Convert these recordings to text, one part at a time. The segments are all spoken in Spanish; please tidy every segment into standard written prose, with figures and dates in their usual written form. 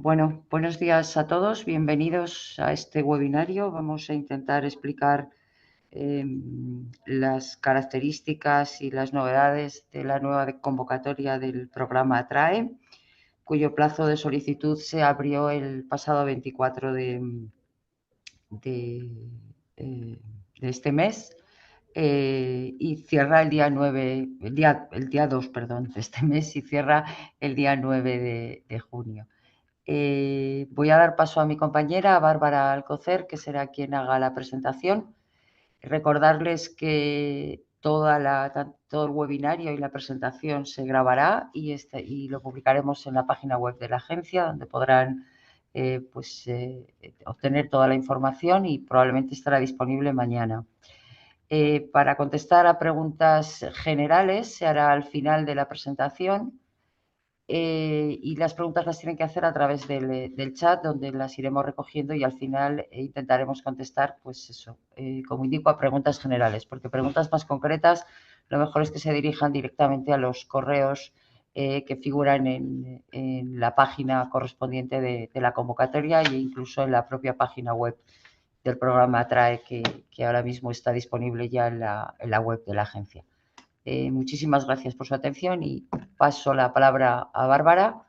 Bueno, buenos días a todos, bienvenidos a este webinario. Vamos a intentar explicar las características y las novedades de la nueva convocatoria del programa ATRAE, cuyo plazo de solicitud se abrió el pasado 24 de este mes y cierra el día 9, el día 2, perdón, de este mes y cierra el día 9 de junio. Voy a dar paso a mi compañera, Bárbara Alcocer, que será quien haga la presentación. Recordarles que todo el webinario y la presentación se grabará y lo publicaremos en la página web de la agencia, donde podrán obtener toda la información y probablemente estará disponible mañana. Para contestar a preguntas generales se hará al final de la presentación. Y las preguntas las tienen que hacer a través del chat, donde las iremos recogiendo y al final intentaremos contestar, pues eso, como indico, a preguntas generales, porque preguntas más concretas lo mejor es que se dirijan directamente a los correos que figuran en la página correspondiente de la convocatoria e incluso en la propia página web del programa ATRAE, que ahora mismo está disponible ya en la web de la agencia. Muchísimas gracias por su atención y paso la palabra a Bárbara,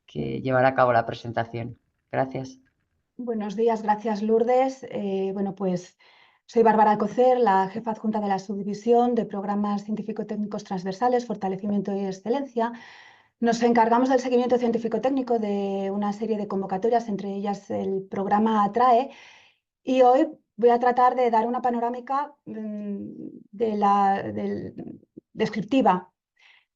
que llevará a cabo la presentación. Gracias. Buenos días, gracias Lourdes. Pues soy Bárbara Alcocer, la jefa adjunta de la subdivisión de programas científico-técnicos transversales, fortalecimiento y excelencia. Nos encargamos del seguimiento científico-técnico de una serie de convocatorias, entre ellas el programa ATRAE, y hoy voy a tratar de dar una panorámica descriptiva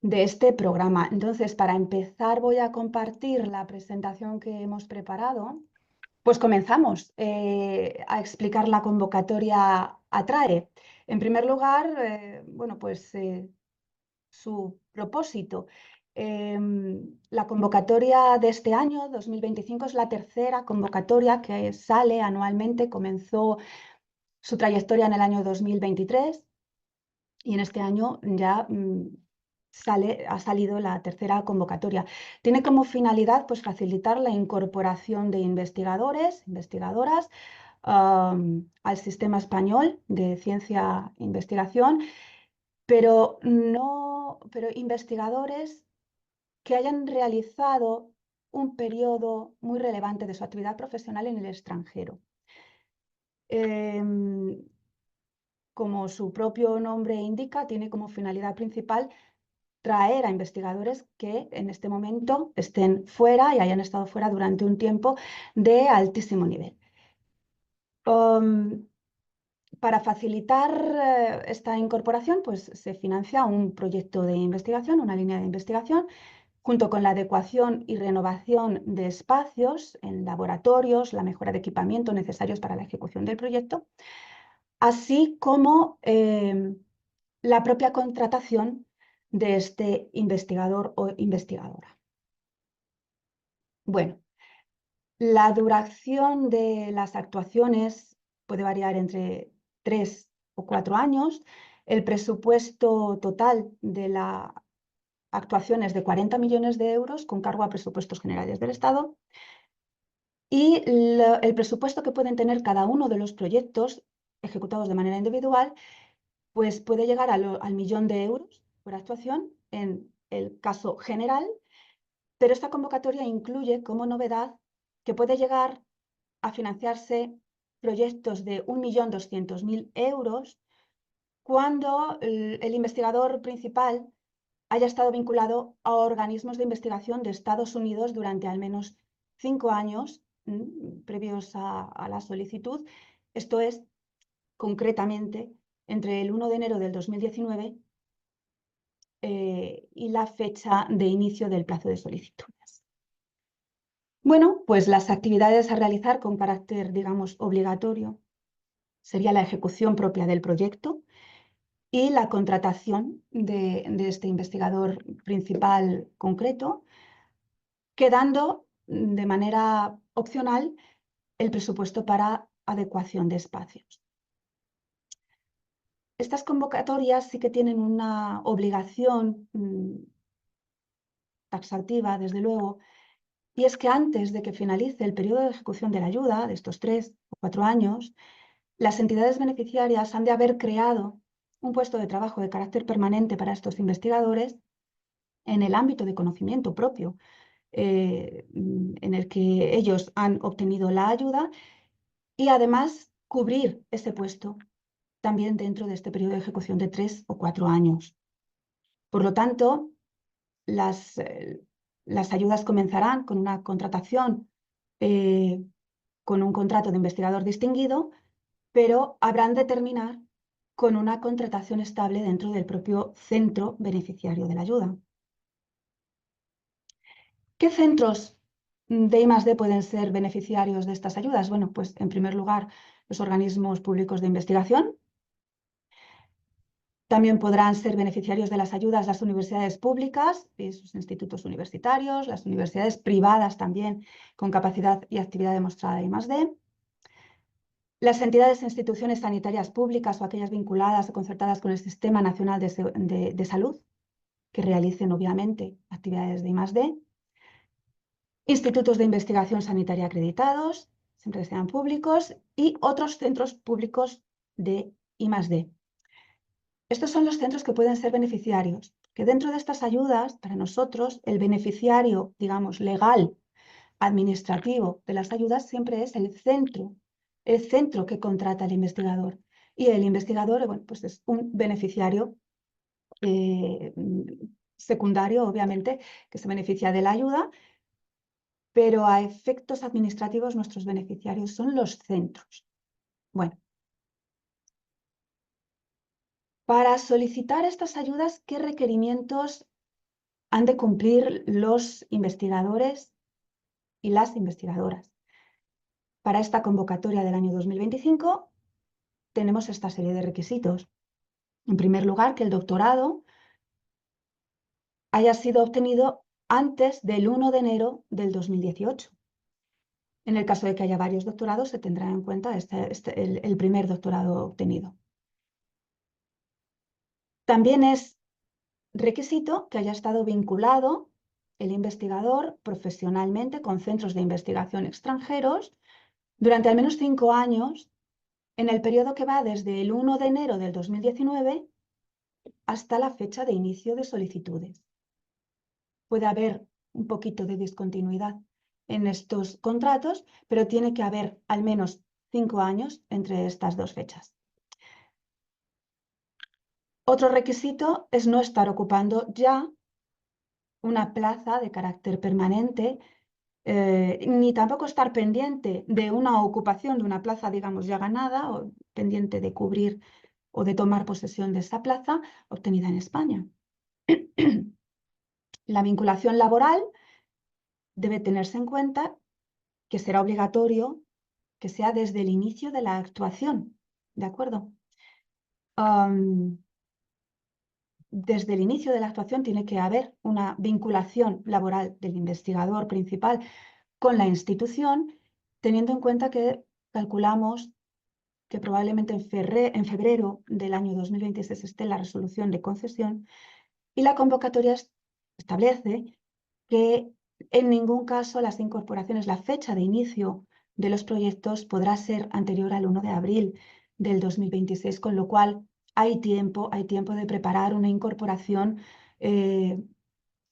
de este programa. Entonces, para empezar, voy a compartir la presentación que hemos preparado. Pues comenzamos a explicar la convocatoria ATRAE. En primer lugar, su propósito. La convocatoria de este año, 2025, es la tercera convocatoria que sale anualmente. Comenzó su trayectoria en el año 2023 y en este año ya ha salido la tercera convocatoria. Tiene como finalidad pues, facilitar la incorporación de investigadores, investigadoras al sistema español de ciencia e investigación, pero investigadores que hayan realizado un periodo muy relevante de su actividad profesional en el extranjero. Como su propio nombre indica, tiene como finalidad principal traer a investigadores que en este momento estén fuera y hayan estado fuera durante un tiempo de altísimo nivel. Para facilitar esta incorporación, pues se financia un proyecto de investigación, una línea de investigación, junto con la adecuación y renovación de espacios en laboratorios, la mejora de equipamiento necesarios para la ejecución del proyecto, así como la propia contratación de este investigador o investigadora. Bueno, la duración de las actuaciones puede variar entre 3 o 4 años. El presupuesto total de la actuación es de 40 millones de euros con cargo a presupuestos generales del Estado. Y el presupuesto que pueden tener cada uno de los proyectos ejecutados de manera individual pues puede llegar al millón de euros por actuación en el caso general, pero esta convocatoria incluye como novedad que puede llegar a financiarse proyectos de 1.200.000 euros cuando el investigador principal haya estado vinculado a organismos de investigación de Estados Unidos durante al menos 5 años previos a la solicitud. Esto es, concretamente, entre el 1 de enero del 2019 y la fecha de inicio del plazo de solicitudes. Bueno, pues las actividades a realizar con carácter, digamos, obligatorio sería la ejecución propia del proyecto y la contratación de este investigador principal concreto, quedando de manera opcional el presupuesto para adecuación de espacios. Estas convocatorias sí que tienen una obligación taxativa, desde luego, Y es que antes de que finalice el periodo de ejecución de la ayuda, de estos 3 o 4 años, las entidades beneficiarias han de haber creado un puesto de trabajo de carácter permanente para estos investigadores en el ámbito de conocimiento propio, en el que ellos han obtenido la ayuda, y además cubrir ese puesto también dentro de este periodo de ejecución de 3 o 4 años. Por lo tanto, las ayudas comenzarán con una contratación, con un contrato de investigador distinguido, pero habrán de terminar con una contratación estable dentro del propio centro beneficiario de la ayuda. ¿Qué centros de I+D pueden ser beneficiarios de estas ayudas? Bueno, pues en primer lugar, los organismos públicos de investigación. También podrán ser beneficiarios de las ayudas las universidades públicas y sus institutos universitarios, las universidades privadas también con capacidad y actividad demostrada de I+D. Las entidades e instituciones sanitarias públicas o aquellas vinculadas o concertadas con el Sistema Nacional de Salud, que realicen obviamente actividades de I+D. Institutos de investigación sanitaria acreditados, siempre que sean públicos, y otros centros públicos de I+D. Estos son los centros que pueden ser beneficiarios, que dentro de estas ayudas, para nosotros, el beneficiario, digamos, legal, administrativo de las ayudas siempre es el centro que contrata al investigador. Y el investigador, bueno, pues es un beneficiario secundario, obviamente, que se beneficia de la ayuda, pero a efectos administrativos nuestros beneficiarios son los centros. Bueno, para solicitar estas ayudas, ¿qué requerimientos han de cumplir los investigadores y las investigadoras? Para esta convocatoria del año 2025 tenemos esta serie de requisitos. En primer lugar, que el doctorado haya sido obtenido antes del 1 de enero del 2018. En el caso de que haya varios doctorados, se tendrá en cuenta el primer doctorado obtenido. También es requisito que haya estado vinculado el investigador profesionalmente con centros de investigación extranjeros durante al menos 5 años en el periodo que va desde el 1 de enero del 2019 hasta la fecha de inicio de solicitudes. Puede haber un poquito de discontinuidad en estos contratos, pero tiene que haber al menos 5 años entre estas dos fechas. Otro requisito es no estar ocupando ya una plaza de carácter permanente, ni tampoco estar pendiente de una ocupación de una plaza, digamos, ya ganada, o pendiente de cubrir o de tomar posesión de esa plaza obtenida en España. La vinculación laboral debe tenerse en cuenta que será obligatorio que sea desde el inicio de la actuación, ¿de acuerdo? Desde el inicio de la actuación tiene que haber una vinculación laboral del investigador principal con la institución, teniendo en cuenta que calculamos que probablemente en febrero del año 2026 esté la resolución de concesión, y la convocatoria establece que en ningún caso las incorporaciones, la fecha de inicio de los proyectos podrá ser anterior al 1 de abril del 2026, con lo cual hay tiempo de preparar una incorporación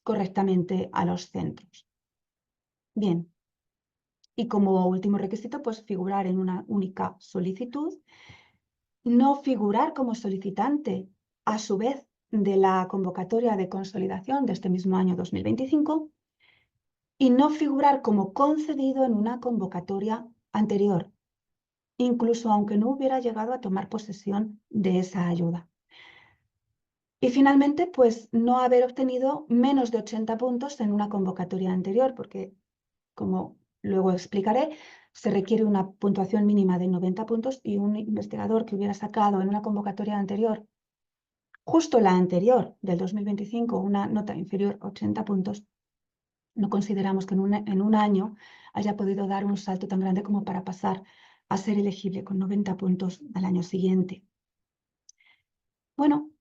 correctamente a los centros. Bien, y como último requisito, pues figurar en una única solicitud, no figurar como solicitante a su vez de la convocatoria de consolidación de este mismo año 2025 y no figurar como concedido en una convocatoria anterior, incluso aunque no hubiera llegado a tomar posesión de esa ayuda. Y finalmente, pues no haber obtenido menos de 80 puntos en una convocatoria anterior, porque, como luego explicaré, se requiere una puntuación mínima de 90 puntos y un investigador que hubiera sacado en una convocatoria anterior, justo la anterior del 2025, una nota inferior a 80 puntos, no consideramos que en un año haya podido dar un salto tan grande como para pasar a ser elegible con 90 puntos al año siguiente. Bueno,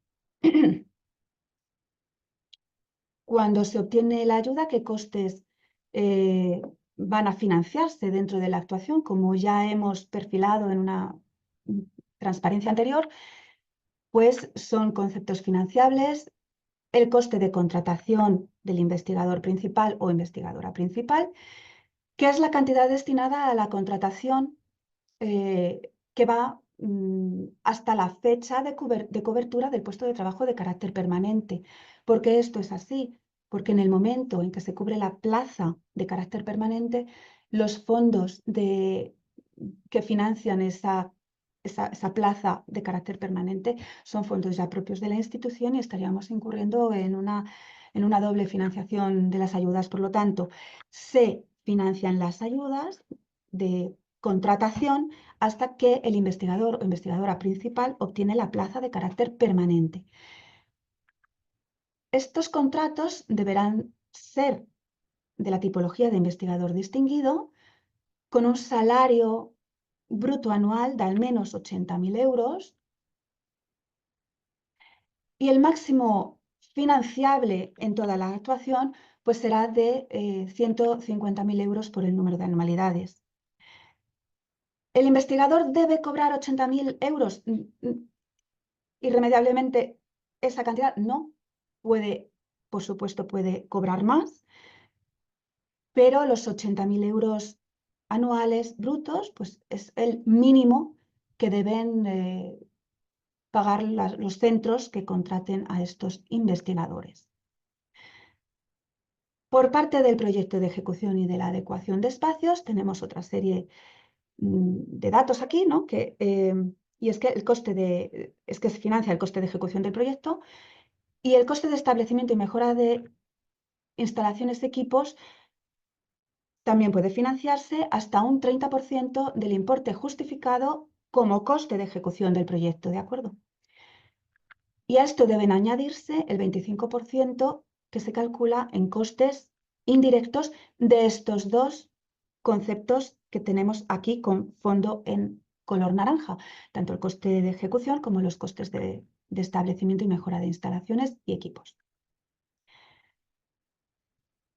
cuando se obtiene la ayuda, ¿qué costes van a financiarse dentro de la actuación, como ya hemos perfilado en una transparencia anterior, pues son conceptos financiables, el coste de contratación del investigador principal o investigadora principal, que es la cantidad destinada a la contratación que va hasta la fecha de cobertura del puesto de trabajo de carácter permanente. ¿Por qué esto es así? Porque en el momento en que se cubre la plaza de carácter permanente, los fondos que financian esa plaza de carácter permanente son fondos ya propios de la institución y estaríamos incurriendo en una doble financiación de las ayudas. Por lo tanto, se financian las ayudas de contratación hasta que el investigador o investigadora principal obtiene la plaza de carácter permanente. Estos contratos deberán ser de la tipología de investigador distinguido, con un salario bruto anual de al menos 80.000 euros y el máximo financiable en toda la actuación pues será de 150.000 euros por el número de anualidades. ¿El investigador debe cobrar 80.000 euros? Irremediablemente esa cantidad no puede, por supuesto, puede cobrar más, pero los 80.000 euros anuales brutos pues es el mínimo que deben pagar los centros que contraten a estos investigadores. Por parte del proyecto de ejecución y de la adecuación de espacios tenemos otra serie de datos aquí, ¿no? Y es que se financia el coste de ejecución del proyecto y el coste de establecimiento y mejora de instalaciones y equipos también puede financiarse hasta un 30% del importe justificado como coste de ejecución del proyecto, ¿de acuerdo? Y a esto deben añadirse el 25% que se calcula en costes indirectos de estos dos conceptos que tenemos aquí con fondo en color naranja, tanto el coste de ejecución como los costes de establecimiento y mejora de instalaciones y equipos.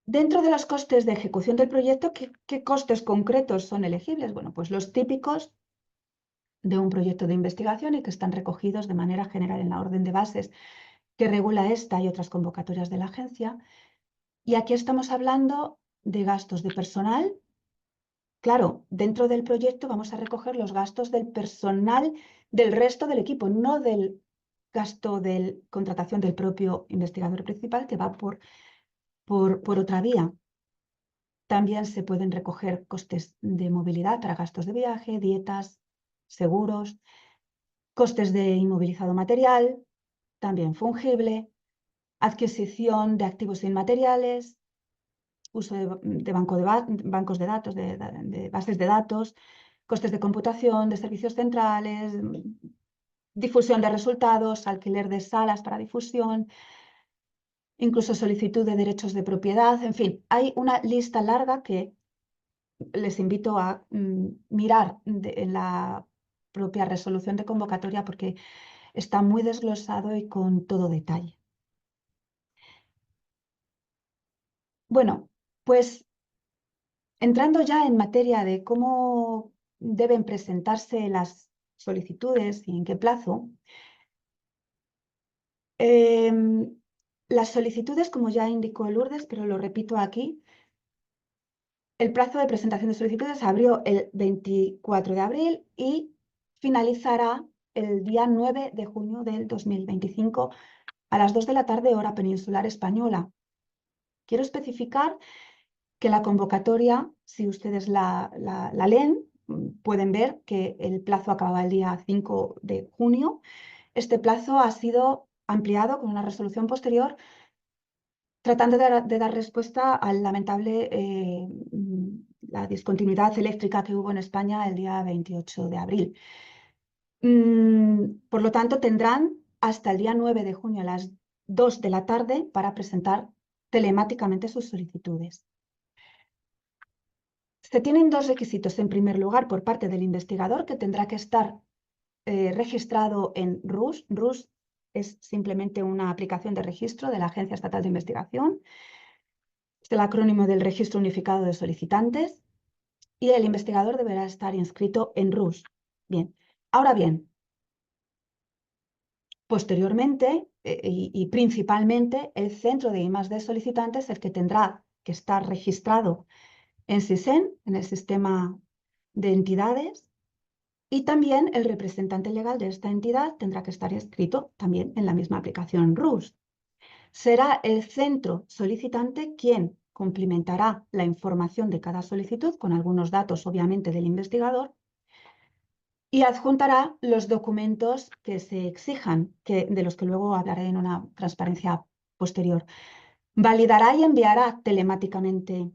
Dentro de los costes de ejecución del proyecto, ¿qué costes concretos son elegibles? Bueno, pues los típicos de un proyecto de investigación y que están recogidos de manera general en la orden de bases que regula esta y otras convocatorias de la agencia. Y aquí estamos hablando de gastos de personal. Claro, dentro del proyecto vamos a recoger los gastos del personal del resto del equipo, no del gasto de contratación del propio investigador principal, que va por otra vía. También se pueden recoger costes de movilidad para gastos de viaje, dietas, seguros, costes de inmovilizado material, también fungible, adquisición de activos inmateriales, uso de bancos de datos, de bases de datos, costes de computación, de servicios centrales, difusión de resultados, alquiler de salas para difusión, incluso solicitud de derechos de propiedad. En fin, hay una lista larga que les invito a mirar en la propia resolución de convocatoria porque está muy desglosado y con todo detalle. Bueno, pues entrando ya en materia de cómo deben presentarse las solicitudes y en qué plazo, las solicitudes, como ya indicó Lourdes, pero lo repito aquí, el plazo de presentación de solicitudes abrió el 24 de abril y finalizará el día 9 de junio del 2025 a las 2 de la tarde, hora peninsular española. Quiero especificar que la convocatoria, si ustedes la leen, pueden ver que el plazo acababa el día 5 de junio. Este plazo ha sido ampliado con una resolución posterior, tratando de dar respuesta al lamentable la discontinuidad eléctrica que hubo en España el día 28 de abril. Por lo tanto, tendrán hasta el día 9 de junio a las 2 de la tarde para presentar telemáticamente sus solicitudes. Se tienen dos requisitos. En primer lugar, por parte del investigador, que tendrá que estar registrado en RUS. RUS es simplemente una aplicación de registro de la Agencia Estatal de Investigación. Es el acrónimo del Registro Unificado de Solicitantes y el investigador deberá estar inscrito en RUS. Bien, ahora bien, posteriormente y principalmente el centro de I+D solicitantes es el que tendrá que estar registrado en SISEN, en el sistema de entidades, y también el representante legal de esta entidad tendrá que estar inscrito también en la misma aplicación RUS. Será el centro solicitante quien cumplimentará la información de cada solicitud con algunos datos, obviamente, del investigador y adjuntará los documentos que se exijan, de los que luego hablaré en una transparencia posterior. Validará y enviará telemáticamente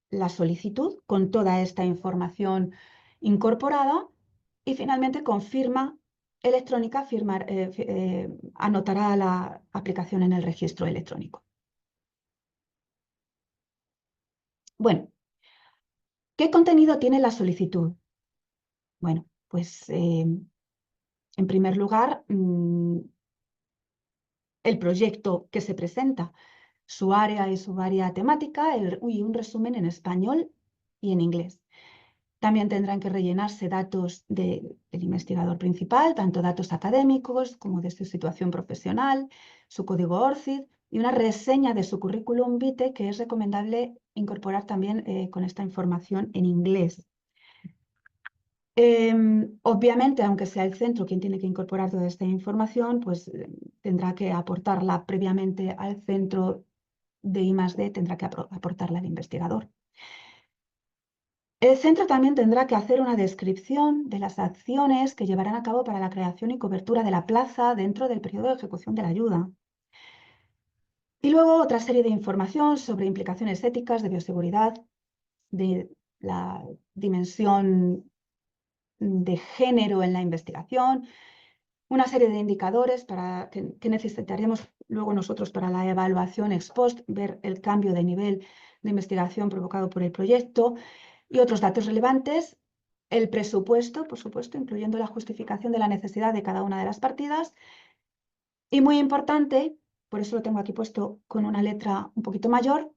la solicitud con toda esta información incorporada y finalmente confirma electrónica, anotará la aplicación en el registro electrónico. Bueno, ¿qué contenido tiene la solicitud? Bueno, pues en primer lugar, el proyecto que se presenta, su área y su área temática, y un resumen en español y en inglés. También tendrán que rellenarse datos del investigador principal, tanto datos académicos como de su situación profesional, su código ORCID y una reseña de su currículum vitae que es recomendable incorporar también con esta información en inglés. Obviamente, aunque sea el centro quien tiene que incorporar toda esta información, pues tendrá que aportarla previamente al centro de I+D, tendrá que aportarla al investigador. El centro también tendrá que hacer una descripción de las acciones que llevarán a cabo para la creación y cobertura de la plaza dentro del periodo de ejecución de la ayuda. Y luego otra serie de información sobre implicaciones éticas, de bioseguridad, de la dimensión de género en la investigación, una serie de indicadores que necesitaremos luego nosotros para la evaluación ex post, ver el cambio de nivel de investigación provocado por el proyecto y otros datos relevantes, el presupuesto, por supuesto, incluyendo la justificación de la necesidad de cada una de las partidas y muy importante, por eso lo tengo aquí puesto con una letra un poquito mayor,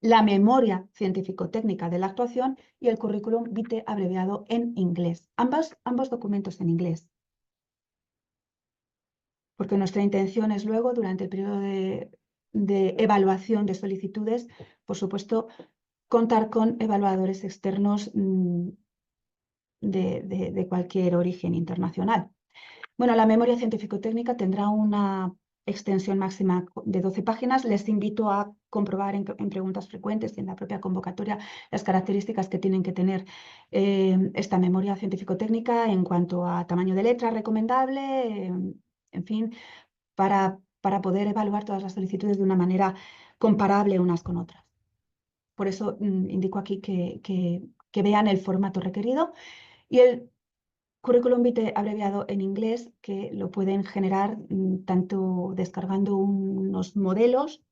la memoria científico-técnica de la actuación y el currículum vitae abreviado en inglés. Ambos documentos en inglés. Porque nuestra intención es luego, durante el periodo de evaluación de solicitudes, por supuesto, contar con evaluadores externos de cualquier origen internacional. Bueno, la memoria científico-técnica tendrá una extensión máxima de 12 páginas. Les invito a comprobar en preguntas frecuentes y en la propia convocatoria las características que tienen que tener esta memoria científico-técnica en cuanto a tamaño de letra recomendable, en fin, para poder evaluar todas las solicitudes de una manera comparable unas con otras. Por eso indico aquí que vean el formato requerido y el currículum vitae abreviado en inglés, que lo pueden generar tanto descargando unos modelos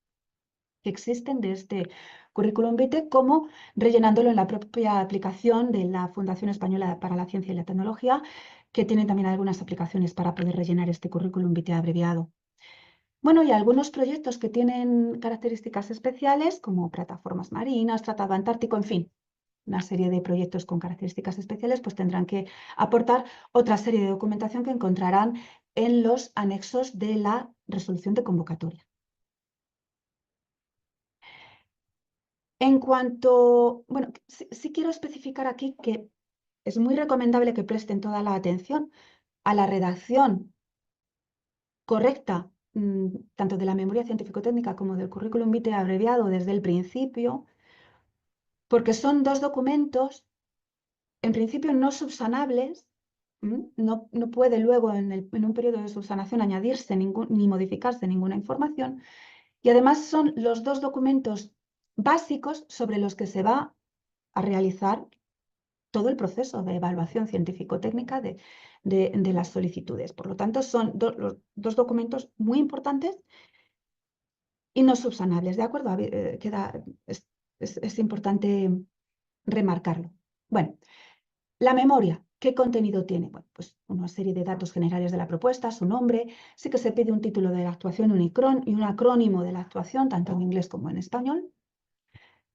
que existen de este currículum vitae como rellenándolo en la propia aplicación de la Fundación Española para la Ciencia y la Tecnología, que tiene también algunas aplicaciones para poder rellenar este currículum vitae abreviado. Bueno, y algunos proyectos que tienen características especiales, como plataformas marinas, Tratado Antártico, en fin, una serie de proyectos con características especiales, pues tendrán que aportar otra serie de documentación que encontrarán en los anexos de la resolución de convocatoria. En cuanto, bueno, sí quiero especificar aquí que es muy recomendable que presten toda la atención a la redacción correcta, tanto de la memoria científico-técnica como del currículum vitae abreviado desde el principio, porque son dos documentos, en principio no subsanables. No puede luego en un periodo de subsanación añadirse ni modificarse ninguna información. Y además son los dos documentos básicos sobre los que se va a realizar todo el proceso de evaluación científico-técnica de las solicitudes. Por lo tanto, son los dos documentos muy importantes y no subsanables, ¿de acuerdo? Es importante remarcarlo. Bueno, la memoria, ¿qué contenido tiene? Bueno, pues una serie de datos generales de la propuesta, su nombre, sí que se pide un título de la actuación y un acrónimo de la actuación, tanto en inglés como en español.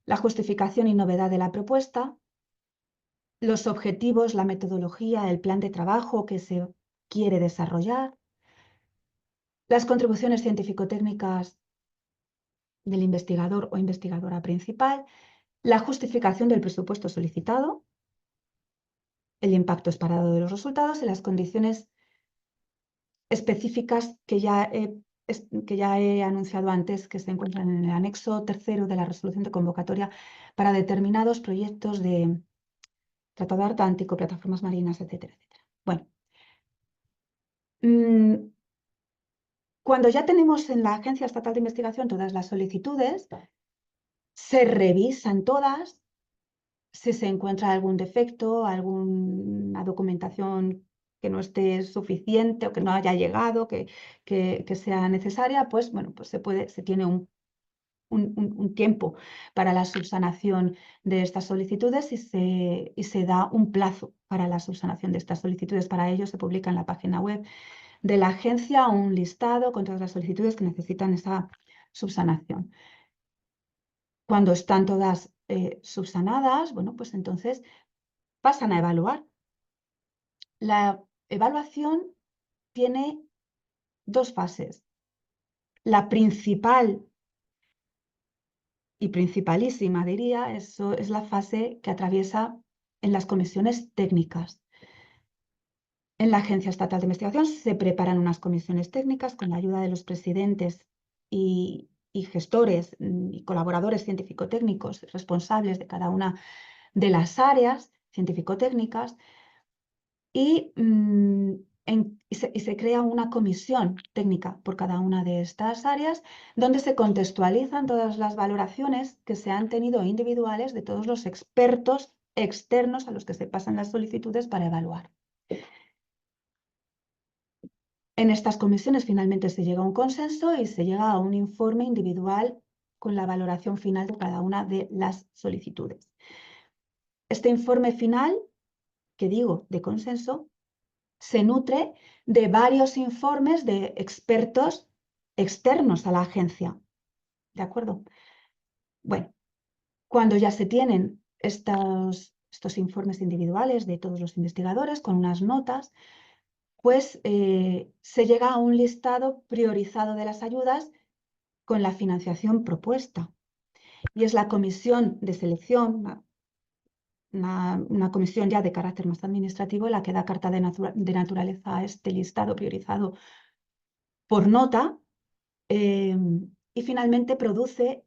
la justificación y novedad de la propuesta, los objetivos, la metodología, el plan de trabajo que se quiere desarrollar, las contribuciones científico-técnicas del investigador o investigadora principal, la justificación del presupuesto solicitado, el impacto esperado de los resultados y las condiciones específicas que ya he anunciado antes, que se encuentran en el anexo tercero de la resolución de convocatoria para determinados proyectos de Tratado Atlántico, plataformas marinas, etcétera, etcétera. Bueno, cuando ya tenemos en la Agencia Estatal de Investigación todas las solicitudes, se revisan todas. Si se encuentra algún defecto, alguna documentación que no esté suficiente o que no haya llegado, que sea necesaria, pues bueno, pues se tiene un tiempo para la subsanación de estas solicitudes y se da un plazo para la subsanación de estas solicitudes. Para ello se publica en la página web de la agencia un listado con todas las solicitudes que necesitan esa subsanación. Cuando están todas subsanadas, bueno, pues entonces pasan a evaluar. La evaluación tiene dos fases. La principal y principalísima, diría, eso es la fase que atraviesa en las comisiones técnicas. En la Agencia Estatal de Investigación se preparan unas comisiones técnicas con la ayuda de los presidentes y gestores y colaboradores científico-técnicos responsables de cada una de las áreas científico-técnicas y se crea una comisión técnica por cada una de estas áreas donde se contextualizan todas las valoraciones que se han tenido individuales de todos los expertos externos a los que se pasan las solicitudes para evaluar. En estas comisiones finalmente se llega a un consenso y se llega a un informe individual con la valoración final de cada una de las solicitudes. Este informe final, que digo, de consenso, se nutre de varios informes de expertos externos a la agencia. ¿De acuerdo? Bueno, cuando ya se tienen estos informes individuales de todos los investigadores con unas notas, pues se llega a un listado priorizado de las ayudas con la financiación propuesta. Y es la comisión de selección, una comisión ya de carácter más administrativo, la que da carta de naturaleza a este listado priorizado por nota y finalmente produce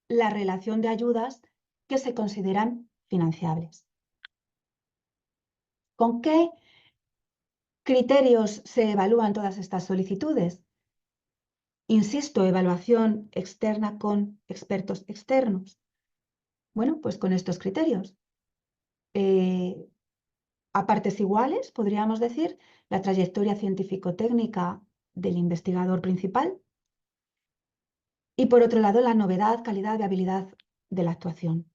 la relación de ayudas que se consideran financiables. ¿Con qué criterios se evalúan todas estas solicitudes? Insisto, evaluación externa con expertos externos. Bueno, pues con estos criterios. A partes iguales, podríamos decir, la trayectoria científico-técnica del investigador principal y, por otro lado, la novedad, calidad y habilidad de la actuación.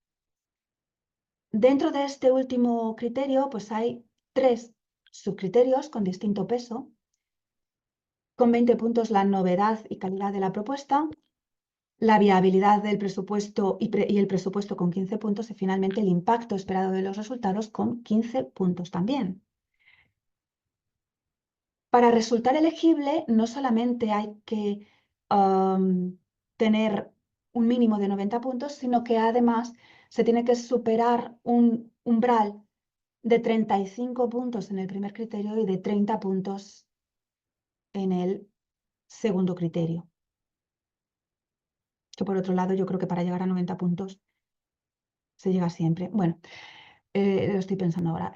Dentro de este último criterio, pues hay 3 subcriterios con distinto peso. Con 20 puntos la novedad y calidad de la propuesta, la viabilidad del presupuesto y el presupuesto con 15 puntos y finalmente el impacto esperado de los resultados con 15 puntos también. Para resultar elegible no solamente hay que tener un mínimo de 90 puntos, sino que además se tiene que superar un umbral de 35 puntos en el primer criterio y de 30 puntos en el segundo criterio. Que por otro lado yo creo que para llegar a 90 puntos se llega siempre. Bueno, lo estoy pensando ahora.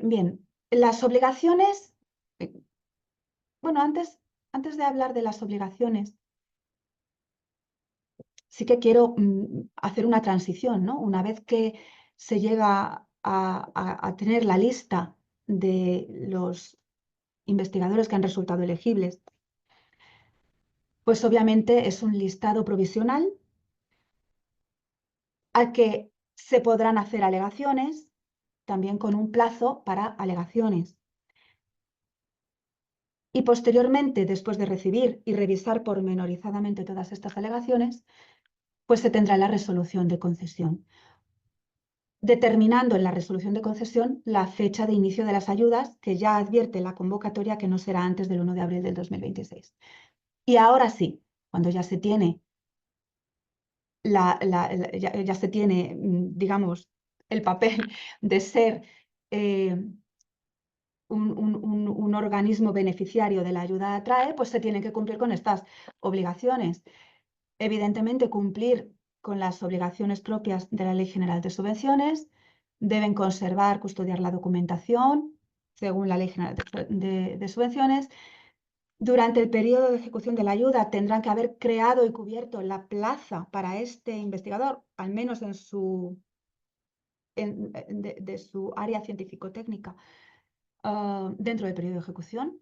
Bien, las obligaciones, bueno, antes de hablar de las obligaciones, sí que quiero hacer una transición, ¿no? Una vez que se llega a tener la lista de los investigadores que han resultado elegibles, pues obviamente es un listado provisional al que se podrán hacer alegaciones, también con un plazo para alegaciones. Y posteriormente, después de recibir y revisar pormenorizadamente todas estas alegaciones, pues se tendrá la resolución de concesión, determinando en la resolución de concesión la fecha de inicio de las ayudas, que ya advierte la convocatoria que no será antes del 1 de abril del 2026. Y ahora sí, cuando ya se tiene, ya se tiene, digamos, el papel de ser un organismo beneficiario de la ayuda ATRAE, pues se tienen que cumplir con estas obligaciones. Evidentemente, cumplir con las obligaciones propias de la Ley General de Subvenciones, deben conservar, custodiar la documentación según la Ley General de Subvenciones. Durante el periodo de ejecución de la ayuda tendrán que haber creado y cubierto la plaza para este investigador, al menos de su área científico-técnica, dentro del periodo de ejecución.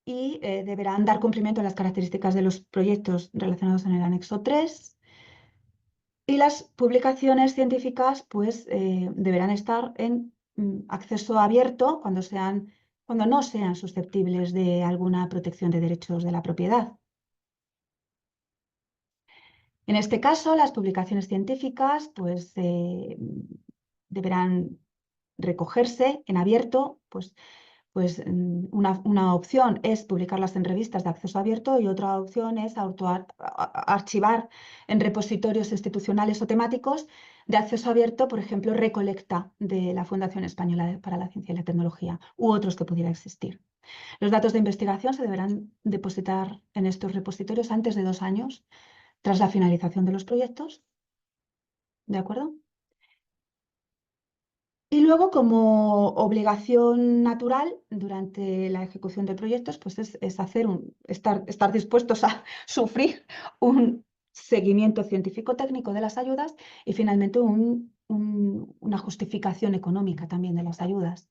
Y deberán dar cumplimiento a las características de los proyectos relacionados en el anexo 3. Y las publicaciones científicas pues, deberán estar en acceso abierto cuando no sean susceptibles de alguna protección de derechos de la propiedad. En este caso, las publicaciones científicas pues, deberán recogerse en abierto, pues una opción es publicarlas en revistas de acceso abierto y otra opción es archivar en repositorios institucionales o temáticos de acceso abierto, por ejemplo, Recolecta de la Fundación Española para la Ciencia y la Tecnología u otros que pudiera existir. Los datos de investigación se deberán depositar en estos repositorios antes de 2 años tras la finalización de los proyectos. ¿De acuerdo? Y luego, como obligación natural durante la ejecución de proyectos, pues es estar dispuestos a sufrir un seguimiento científico-técnico de las ayudas y finalmente una justificación económica también de las ayudas.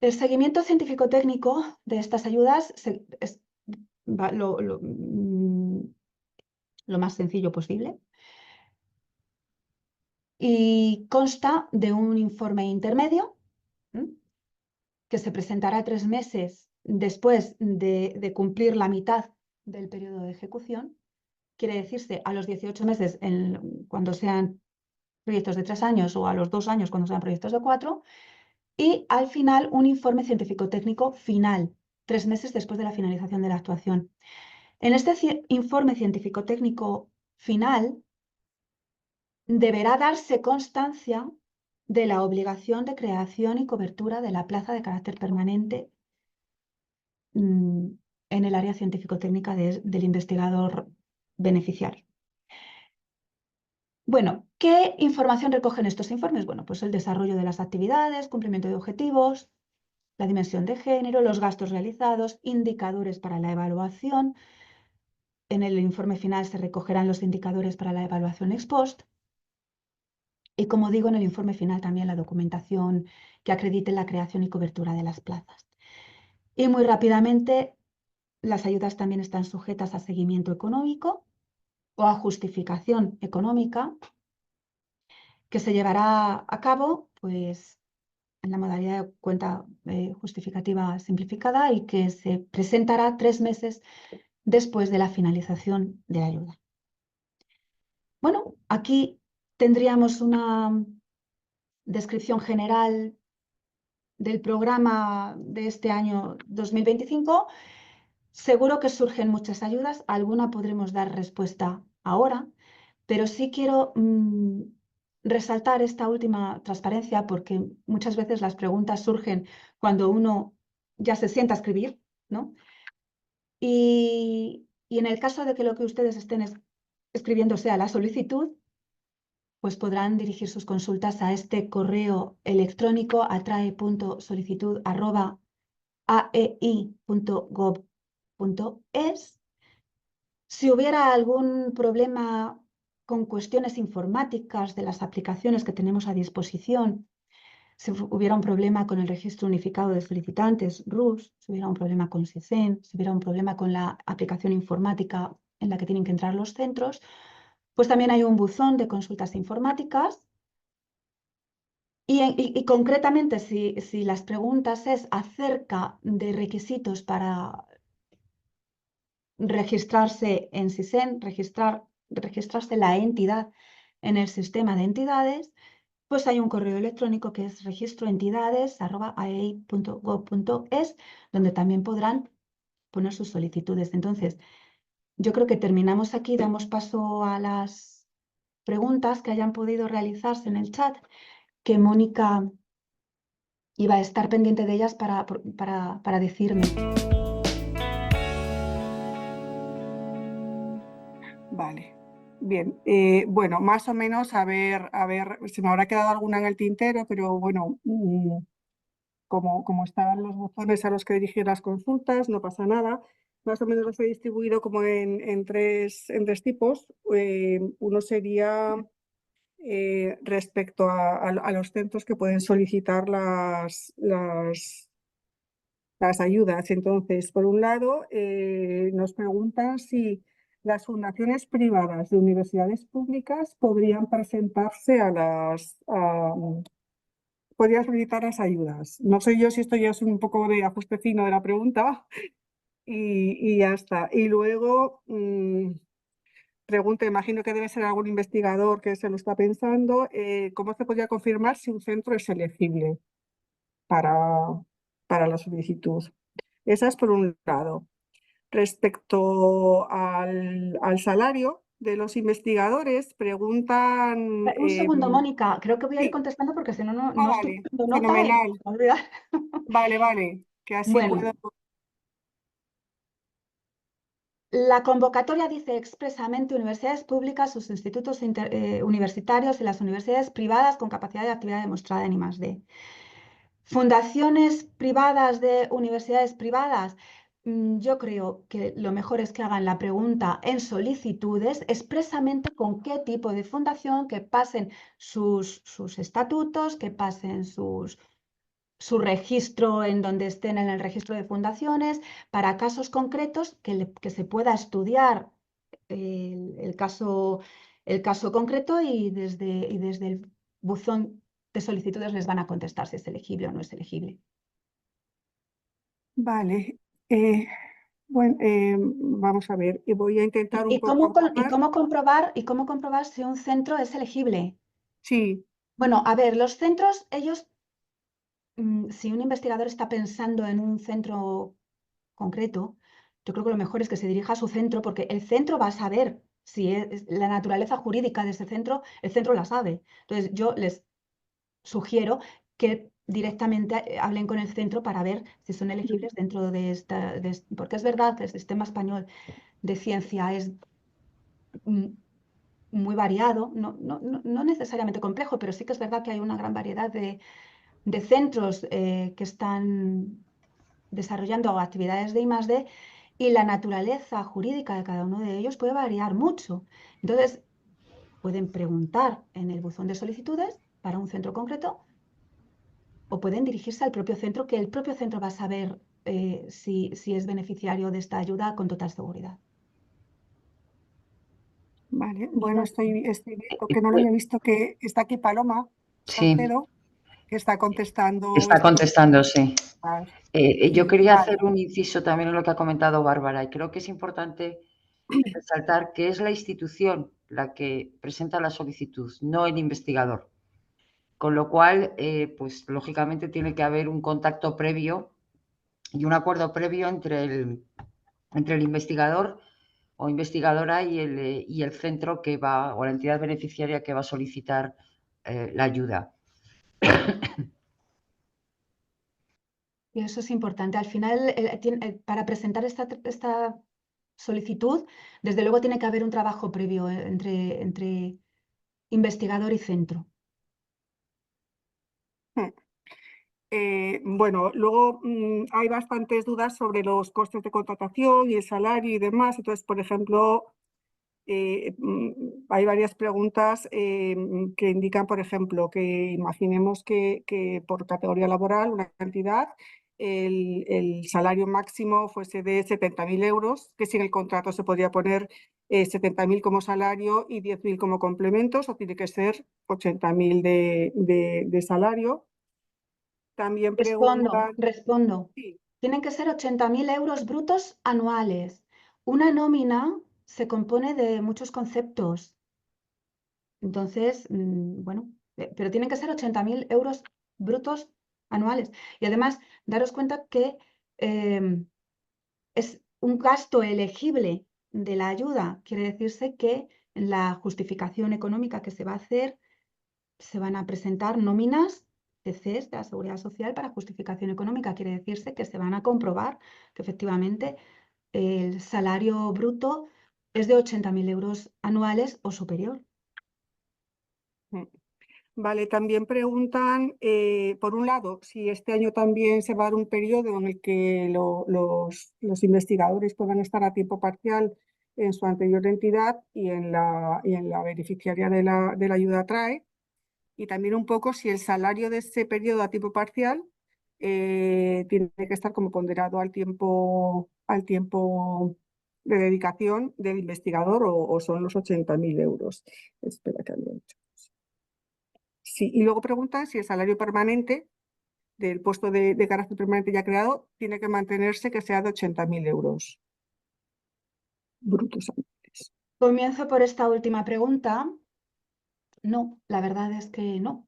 El seguimiento científico-técnico de estas ayudas es lo más sencillo posible. Y consta de un informe intermedio que se presentará 3 meses después de cumplir la mitad del periodo de ejecución. Quiere decirse a los 18 meses cuando sean proyectos de 3 años o a los 2 años cuando sean proyectos de 4. Y al final un informe científico-técnico final, 3 meses después de la finalización de la actuación. En este informe científico-técnico final deberá darse constancia de la obligación de creación y cobertura de la plaza de carácter permanente en el área científico-técnica del investigador beneficiario. Bueno, ¿qué información recogen estos informes? Bueno, pues el desarrollo de las actividades, cumplimiento de objetivos, la dimensión de género, los gastos realizados, indicadores para la evaluación. En el informe final se recogerán los indicadores para la evaluación ex post. Y como digo, en el informe final también la documentación que acredite la creación y cobertura de las plazas. Y muy rápidamente, las ayudas también están sujetas a seguimiento económico o a justificación económica que se llevará a cabo pues, en la modalidad de cuenta justificativa simplificada y que se presentará 3 meses después de la finalización de la ayuda. Bueno, aquí tendríamos una descripción general del programa de este año 2025. Seguro que surgen muchas ayudas, a alguna podremos dar respuesta ahora, pero sí quiero resaltar esta última transparencia porque muchas veces las preguntas surgen cuando uno ya se sienta a escribir, ¿no? Y en el caso de que lo que ustedes estén escribiendo sea la solicitud, pues podrán dirigir sus consultas a este correo electrónico atrae.solicitud@aei.gov.es. Si hubiera algún problema con cuestiones informáticas de las aplicaciones que tenemos a disposición, si hubiera un problema con el registro unificado de solicitantes, RUS, si hubiera un problema con SISEN, si hubiera un problema con la aplicación informática en la que tienen que entrar los centros, pues también hay un buzón de consultas informáticas. Y concretamente, si las preguntas es acerca de requisitos para registrarse en SISEN, registrarse la entidad en el sistema de entidades, pues hay un correo electrónico que es registroentidades@aei.gov.es, donde también podrán poner sus solicitudes. Entonces, yo creo que terminamos aquí, damos paso a las preguntas que hayan podido realizarse en el chat, que Mónica iba a estar pendiente de ellas para decirme. Vale, bien. Bueno, más o menos, a ver, se me habrá quedado alguna en el tintero, pero bueno, como estaban los buzones a los que dirigir las consultas, no pasa nada. Más o menos los he distribuido como en tres tipos. Uno sería respecto a los centros que pueden solicitar las ayudas. Entonces, por un lado, nos preguntan si las fundaciones privadas de universidades públicas podrían presentarse podrían solicitar las ayudas. No sé yo si esto ya es un poco de ajuste fino de la pregunta y ya está. Y luego pregunta, imagino que debe ser algún investigador que se lo está pensando, ¿cómo se podría confirmar si un centro es elegible para la solicitud? Esa es por un lado. Respecto al salario de los investigadores, preguntan... Un segundo, Mónica, creo que voy a ir sí, contestando porque si no, no estoy vale, tomando nota y me fenomenal. voy a olvidar. Vale, que así Bueno, puedo... la convocatoria dice expresamente universidades públicas, sus institutos universitarios y las universidades privadas con capacidad de actividad demostrada en I+D. Fundaciones privadas de universidades privadas, yo creo que lo mejor es que hagan la pregunta en solicitudes expresamente con qué tipo de fundación, que pasen sus estatutos, que pasen su registro en donde estén en el registro de fundaciones, para casos concretos que se pueda estudiar el caso concreto y desde el buzón de solicitudes les van a contestar si es elegible o no es elegible. Vale, bueno, vamos a ver, y voy a intentar un ¿Y poco agrupar. cómo comprobar si un centro es elegible? Sí, Bueno, a ver, los centros, ellos, si un investigador está pensando en un centro concreto, yo creo que lo mejor es que se dirija a su centro, porque el centro va a saber si es la naturaleza jurídica de ese centro, el centro la sabe. Entonces, yo les sugiero que directamente hablen con el centro para ver si son elegibles dentro de esta, porque es verdad que el sistema español de ciencia es muy variado, no necesariamente complejo, pero sí que es verdad que hay una gran variedad de centros que están desarrollando actividades de I+D y la naturaleza jurídica de cada uno de ellos puede variar mucho. Entonces, pueden preguntar en el buzón de solicitudes para un centro concreto o pueden dirigirse al propio centro, que el propio centro va a saber si es beneficiario de esta ayuda con total seguridad. vale. Bueno, estoy viendo que no lo había visto, que está aquí Paloma Sí, Salcedo, que está contestando está estas contestando, sí. preguntas. Yo quería Vale, hacer un inciso también en lo que ha comentado Bárbara y creo que es importante resaltar que es la institución la que presenta la solicitud, no el investigador. Con lo cual, pues lógicamente tiene que haber un contacto previo y un acuerdo previo entre el investigador o investigadora y el centro que va, o la entidad beneficiaria que va a solicitar la ayuda. Y eso es importante. Al final, para presentar esta solicitud, desde luego tiene que haber un trabajo previo entre investigador y centro. bueno, luego hay bastantes dudas sobre los costes de contratación y el salario y demás. Entonces, por ejemplo, hay varias preguntas que indican, por ejemplo, que imaginemos que por categoría laboral, una cantidad, el salario máximo fuese de 70.000 euros, que si en el contrato se podría poner 70.000 como salario y 10.000 como complementos, o tiene que ser 80.000 de salario. También preguntan... Respondo. Sí, Tienen que ser 80.000 euros brutos anuales. una nómina se compone de muchos conceptos. Entonces, bueno, pero tienen que ser 80.000 euros brutos anuales. Y además, daros cuenta que es un gasto elegible de la ayuda. Quiere decirse que en la justificación económica que se va a hacer, se van a presentar nóminas de CES, de la Seguridad Social, para justificación económica. Quiere decirse que se van a comprobar que efectivamente el salario bruto es de 80.000 euros anuales o superior. Mm. Vale, también preguntan, por un lado, si este año también se va a dar un periodo en el que los investigadores puedan estar a tiempo parcial en su anterior entidad y en la beneficiaria de la ayuda TRAE, y también un poco si el salario de ese periodo a tiempo parcial tiene que estar como ponderado al tiempo de dedicación del investigador o son los 80.000 euros. Espera que había hecho. Sí, y luego preguntan si el salario permanente del puesto de carácter permanente ya creado tiene que mantenerse, que sea de 80.000 euros brutos anuales. Comienzo por esta última pregunta. No, la verdad es que no.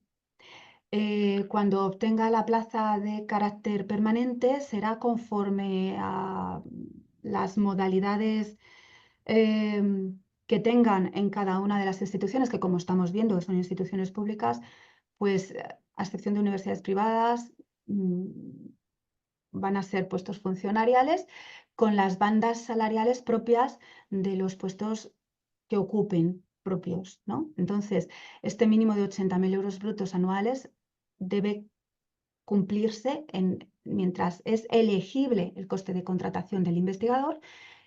Cuando obtenga la plaza de carácter permanente será conforme a las modalidades que tengan en cada una de las instituciones, que como estamos viendo son instituciones públicas, pues a excepción de universidades privadas, van a ser puestos funcionariales con las bandas salariales propias de los puestos que ocupen propios, ¿no? Entonces, este mínimo de 80.000 euros brutos anuales debe cumplirse mientras es elegible el coste de contratación del investigador,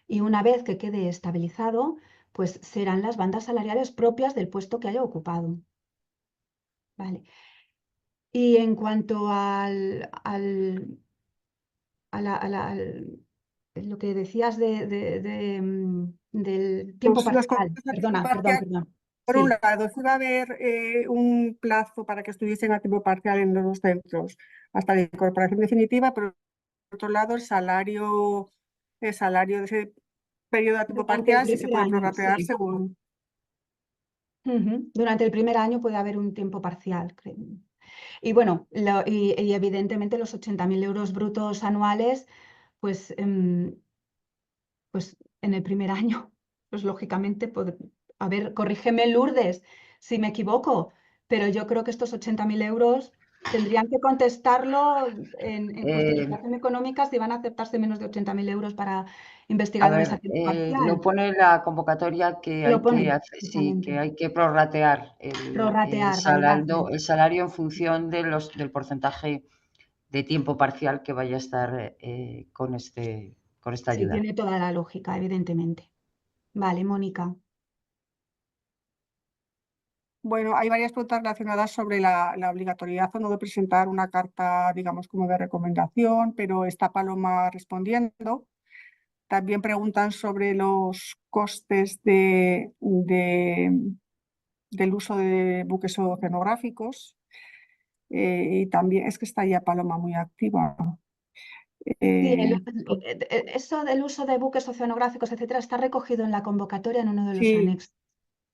y una vez que quede estabilizado, pues serán las bandas salariales propias del puesto que haya ocupado. Vale. Y en cuanto lo que decías del tiempo Los parcial, contratos a tiempo perdona. parcial, por un Sí, lado, sí va a haber un plazo para que estuviesen a tiempo parcial en los centros hasta la incorporación definitiva, pero por otro lado, el salario de ese periodo a tiempo durante el parcial sí se primer puede año, prorratear sí. según. Durante el primer año puede haber un tiempo parcial. Y bueno, y evidentemente los 80.000 euros brutos anuales, pues, pues en el primer año, pues lógicamente, a ver, corrígeme Lourdes si me equivoco, pero yo creo que estos 80.000 euros tendrían que contestarlo en Eh, justificación económica si van a aceptarse menos de 80.000 euros para a investigadores a ver, tiempo lo parcial. pone la convocatoria que Lo hay que ponen, hacer, sí, que exactamente. hay que prorratear Prorratear, vale, gracias. el salario en función del porcentaje de tiempo parcial que vaya a estar con esta Sí, ayuda. tiene toda la lógica, evidentemente. Vale, Mónica. Bueno, hay varias preguntas relacionadas sobre la obligatoriedad o no de presentar una carta, digamos, como de recomendación, pero está Paloma respondiendo. También preguntan sobre los costes del uso de buques oceanográficos. Y también es que está ya Paloma muy activa. Sí, Eh, eso del uso de buques oceanográficos, etcétera, está recogido en la convocatoria en uno de los sí, anexos,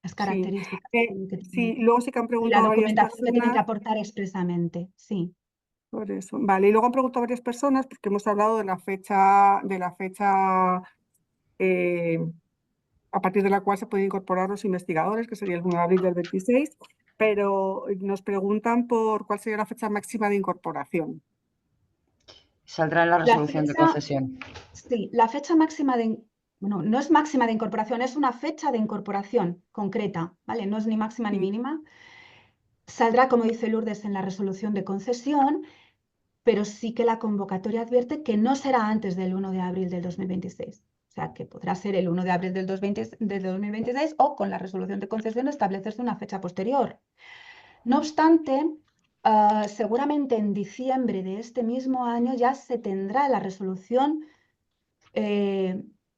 las sí. características que Sí, tienen. luego sí que han Y la preguntado varias documentación que tienen que personas. aportar expresamente, sí. Por eso. Vale, y luego han preguntado varias personas porque hemos hablado de la fecha a partir de la cual se pueden incorporar los investigadores, que sería el 1 de abril del 26, pero nos preguntan por cuál sería la fecha máxima de incorporación. Saldrá en la La resolución de fecha, concesión. sí, la fecha máxima bueno, no es máxima de incorporación, es una fecha de incorporación concreta, ¿vale? No es ni máxima ni Sí, mínima. Saldrá, como dice Lourdes, en la resolución de concesión, pero sí que la convocatoria advierte que no será antes del 1 de abril del 2026. O sea, que podrá ser el 1 de abril del 2026 o con la resolución de concesión establecerse una fecha posterior. No obstante, seguramente en diciembre de este mismo año ya se tendrá la resolución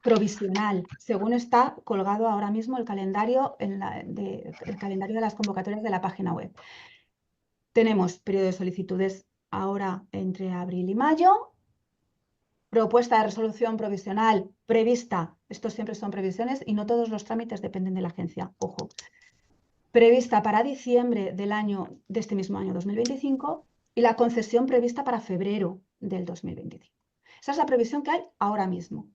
provisional, según está colgado ahora mismo el calendario, el calendario de las convocatorias de la página web. Tenemos periodo de solicitudes ahora entre abril y mayo, propuesta de resolución provisional prevista, estos siempre son previsiones y no todos los trámites dependen de la agencia, ojo, prevista para diciembre de este mismo año 2025 y la concesión prevista para febrero del 2025. Esa es la previsión que hay ahora mismo.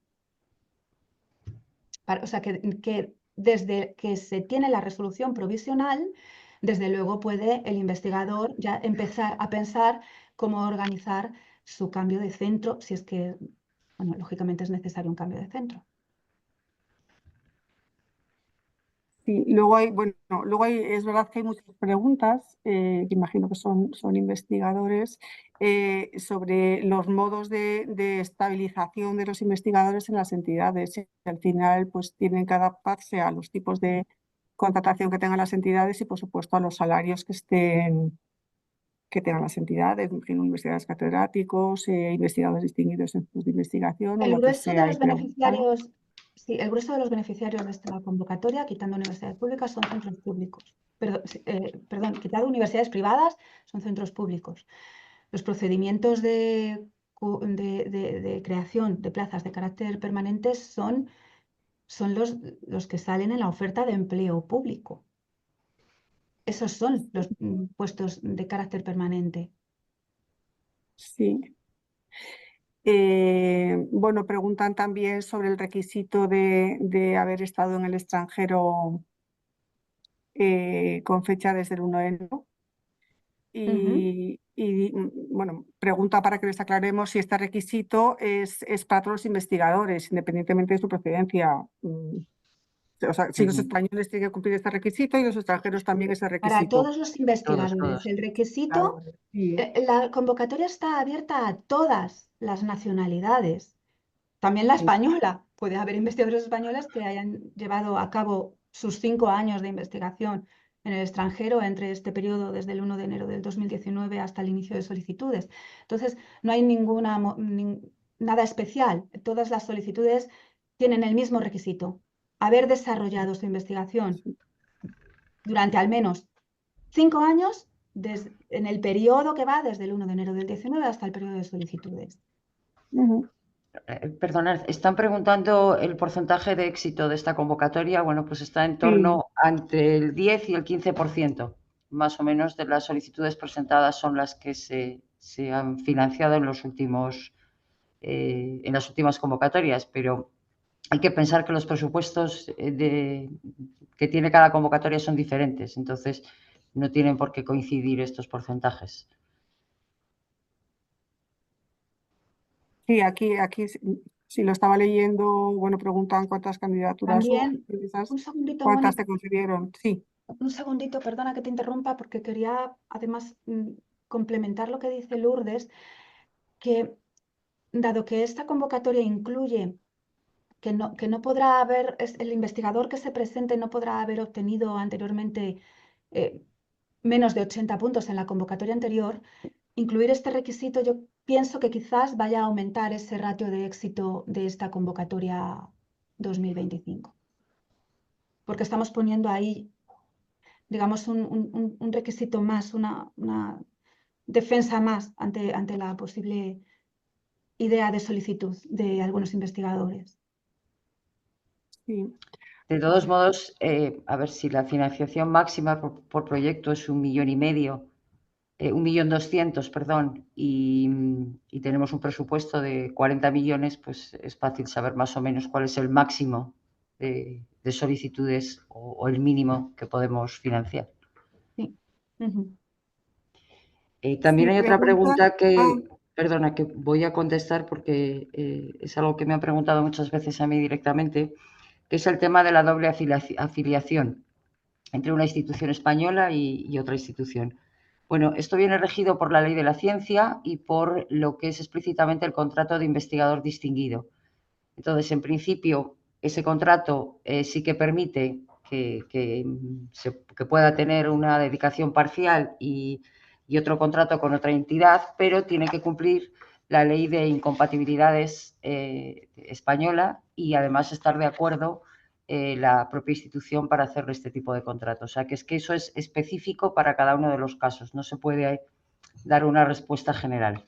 O sea, que desde que se tiene la resolución provisional, desde luego puede el investigador ya empezar a pensar cómo organizar su cambio de centro, si es que, bueno, lógicamente es necesario un cambio de centro. Sí, luego hay, es verdad que hay muchas preguntas, que imagino que son investigadores, sobre los modos de estabilización de los investigadores en las entidades. Y al final, pues tienen que adaptarse a los tipos de contratación que tengan las entidades y, por supuesto, a los salarios que tengan las entidades, imagino investigadores catedráticos, investigadores distinguidos en grupos de investigación o El lo que grueso de sea. los beneficiarios, sí, el grueso de los beneficiarios de esta convocatoria, quitando universidades públicas, son centros públicos. Perdón, quitando universidades privadas, son centros públicos. Los procedimientos de creación de plazas de carácter permanente son los que salen en la oferta de empleo público. Esos son los puestos de carácter permanente. Sí. Bueno, preguntan también sobre el requisito de haber estado en el extranjero con fecha desde el 1 de enero. Bueno, pregunta para que les aclaremos si este requisito es para todos los investigadores, independientemente de su procedencia. O sea, si los españoles tienen que cumplir este requisito y los extranjeros también ese Para requisito. todos los investigadores, todos. el requisito, Sí. la convocatoria está abierta a todas las nacionalidades, también la española. Puede haber investigadores españoles que hayan llevado a cabo sus 5 años de investigación en el extranjero entre este periodo desde el 1 de enero del 2019 hasta el inicio de solicitudes. Entonces, no hay nada especial. Todas las solicitudes tienen el mismo requisito: haber desarrollado su investigación durante al menos 5 años en el periodo que va desde el 1 de enero del 19 hasta el periodo de solicitudes. Perdonad, están preguntando el porcentaje de éxito de esta convocatoria. Bueno, pues está en torno entre el 10 y el 15%, más o menos, de las solicitudes presentadas son las que se han financiado en las últimas convocatorias, pero hay que pensar que los presupuestos que tiene cada convocatoria son diferentes, entonces no tienen por qué coincidir estos porcentajes. Sí, aquí si lo estaba leyendo, bueno, preguntan cuántas candidaturas También, hubo, un segundito, cuántas Mónica, te concedieron. Sí, un segundito, perdona que te interrumpa, porque quería además complementar lo que dice Lourdes, que dado que esta convocatoria incluye que no podrá haber, el investigador que se presente no podrá haber obtenido anteriormente menos de 80 puntos en la convocatoria anterior, incluir este requisito yo pienso que quizás vaya a aumentar ese ratio de éxito de esta convocatoria 2025. Porque estamos poniendo ahí, digamos, un requisito más, una defensa más ante la posible idea de solicitud de algunos investigadores. sí. De todos modos, a ver, si la financiación máxima por proyecto es 1,5 millones, 1,2 millones, perdón, y tenemos un presupuesto de 40 millones, pues es fácil saber más o menos cuál es el máximo de solicitudes o el mínimo que podemos financiar. Sí. También Sí, hay otra pregunta ah, perdona, que voy a contestar porque es algo que me han preguntado muchas veces a mí directamente, que es el tema de la doble afiliación entre una institución española y otra institución. Bueno, esto viene regido por la Ley de la Ciencia y por lo que es explícitamente el contrato de investigador distinguido. Entonces, en principio, ese contrato sí que permite que pueda tener una dedicación parcial y otro contrato con otra entidad, pero tiene que cumplir la ley de incompatibilidades española y además estar de acuerdo la propia institución para hacerle este tipo de contrato. O sea, que es que eso es específico para cada uno de los casos. No se puede dar una respuesta general.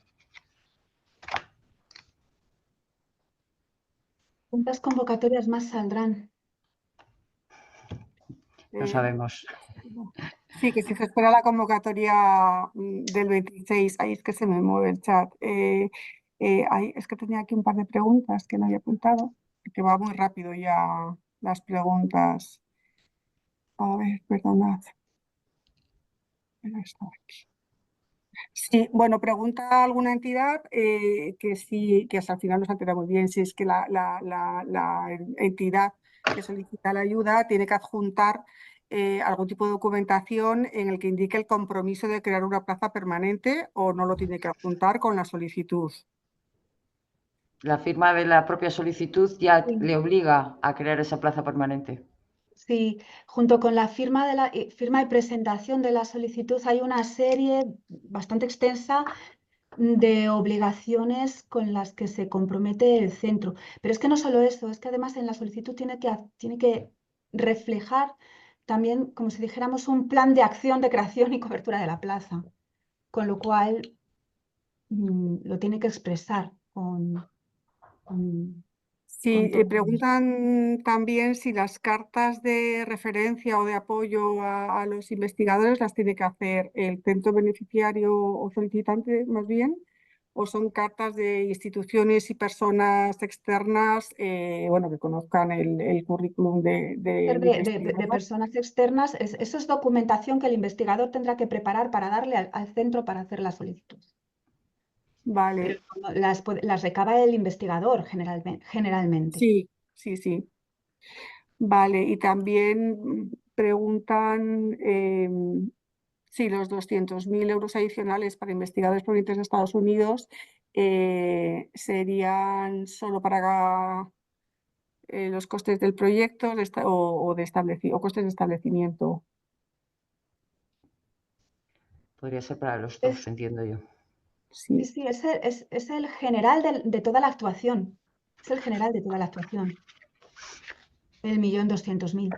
¿Cuántas convocatorias más saldrán? No Eh, sabemos. sí, que si se espera la convocatoria del 26, ahí es que se me mueve el chat. Es que tenía aquí un par de preguntas que no había apuntado, que va muy rápido ya las preguntas. A ver, perdonad. Pero está aquí. Sí, bueno, pregunta alguna entidad que sí, que hasta el final nos ha enterado muy bien, si es que la entidad que solicita la ayuda tiene que adjuntar algún tipo de documentación en el que indique el compromiso de crear una plaza permanente o no lo tiene que adjuntar con la solicitud. La firma de la propia solicitud ya Sí. le obliga a crear esa plaza permanente. Sí, junto con la firma firma y presentación de la solicitud hay una serie bastante extensa de obligaciones con las que se compromete el centro. Pero es que no solo eso, es que además en la solicitud tiene que reflejar también, como si dijéramos, un plan de acción de creación y cobertura de la plaza, con lo cual lo tiene que expresar Sí, con todo. preguntan también si las cartas de referencia o de apoyo a los investigadores las tiene que hacer el centro beneficiario o solicitante más bien, o son cartas de instituciones y personas externas, bueno, que conozcan el currículum del De investigador. personas externas, eso es documentación que el investigador tendrá que preparar para darle al centro para hacer la solicitud. Pero Vale, las recaba el investigador generalmente. sí, sí, sí. Vale, y también preguntan si los 200.000 euros adicionales para investigadores provenientes de Estados Unidos serían solo para los costes del proyecto o costes de establecimiento. Podría ser para los dos, Es, entiendo yo. sí, Sí, sí, es el general de toda la actuación. Es el general de toda la actuación. El 1.200.000.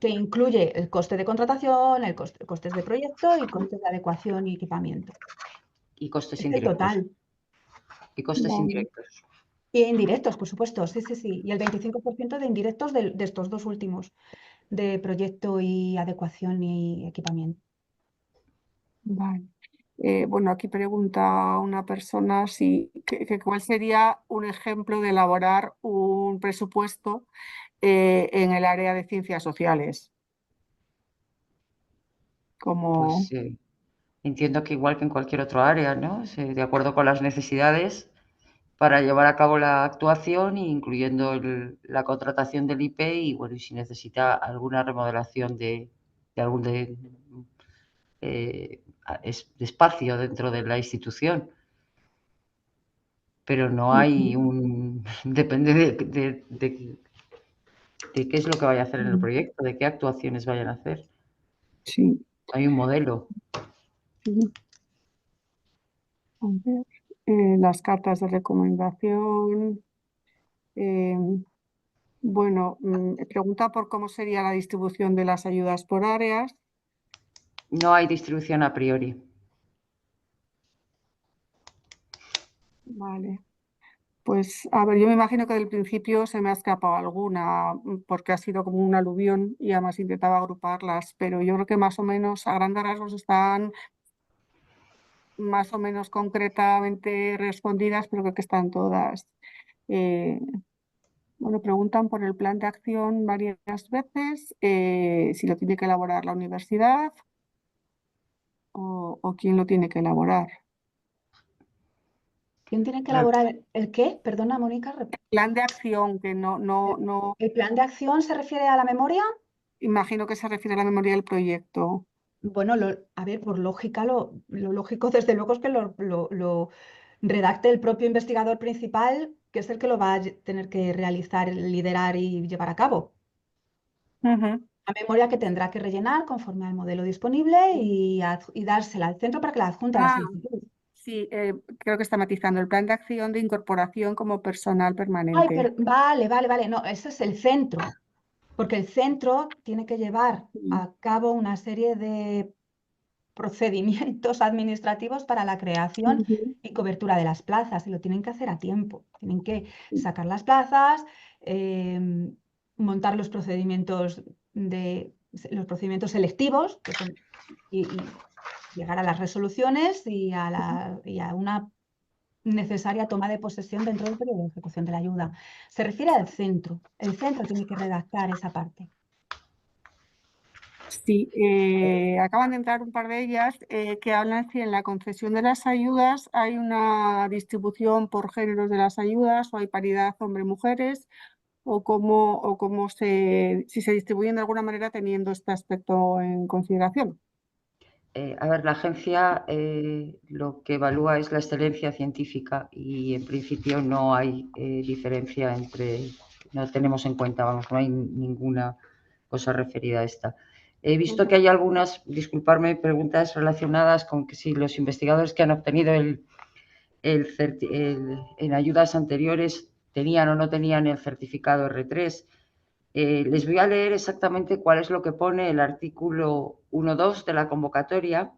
Que incluye el coste de contratación, costes de proyecto y costes de adecuación y equipamiento. Y costes Es el indirectos. total. Y costes vale, indirectos. Y indirectos, por supuesto, sí, sí, sí. Y el 25% de indirectos de estos dos últimos, de proyecto y adecuación y equipamiento. vale. Bueno, aquí pregunta una persona cuál sería un ejemplo de elaborar un presupuesto en el área de ciencias sociales. Como, Pues entiendo que igual que en cualquier otro área, ¿no? De acuerdo con las necesidades para llevar a cabo la actuación, incluyendo la contratación del IP y, bueno, y si necesita alguna remodelación de algún de espacio dentro de la institución. Pero no hay un... Depende de qué es lo que vaya a hacer en el proyecto, de qué actuaciones vayan a hacer. sí, Hay un modelo. sí. A ver, las cartas de recomendación. eh, bueno, pregunta por cómo sería la distribución de las ayudas por áreas. No hay distribución a priori. Vale. Pues, a ver, yo me imagino que del principio se me ha escapado alguna, porque ha sido como un aluvión y además intentaba agruparlas, pero yo creo que más o menos a grandes rasgos están más o menos concretamente respondidas, pero creo que están todas. Eh, Bueno, preguntan por el plan de acción varias veces, si lo tiene que elaborar la universidad o quién lo tiene que elaborar. ¿Quién tiene que Pero elaborar el qué? Perdona, Mónica. Plan de acción, que no, ¿El plan de acción se refiere a la memoria? imagino que se refiere a la memoria del proyecto. Bueno, a ver, por lógica, lo lógico desde luego es que lo redacte el propio investigador principal, que es el que lo va a tener que realizar, liderar y llevar a cabo. Ujú. La memoria que tendrá que rellenar conforme al modelo disponible y dársela al centro para que la adjunte a la Ah, solicitud. sí, creo que está matizando el plan de acción de incorporación como personal Ay, permanente. vale, vale, vale. No, ese es el centro, porque el centro tiene que llevar Sí. a cabo una serie de procedimientos administrativos para la creación y cobertura de las plazas, y lo tienen que hacer a tiempo. Tienen que sacar las plazas, montar los procedimientos selectivos, que son, y llegar a las resoluciones y a una necesaria toma de posesión dentro del periodo de ejecución de la ayuda. Se refiere al centro. El centro tiene que redactar esa parte. Sí, acaban de entrar un par de ellas que hablan si en la concesión de las ayudas hay una distribución por géneros de las ayudas o hay paridad hombre-mujeres o si se distribuyen de alguna manera teniendo este aspecto en consideración. A ver, la agencia lo que evalúa es la excelencia científica y en principio no hay diferencia no tenemos en cuenta, vamos, no hay ninguna cosa referida a esta. He visto que hay algunas, disculparme, preguntas relacionadas con que si los investigadores que han obtenido en ayudas anteriores tenían o no tenían el certificado R3. Les voy a leer exactamente cuál es lo que pone el artículo 1.2 de la convocatoria,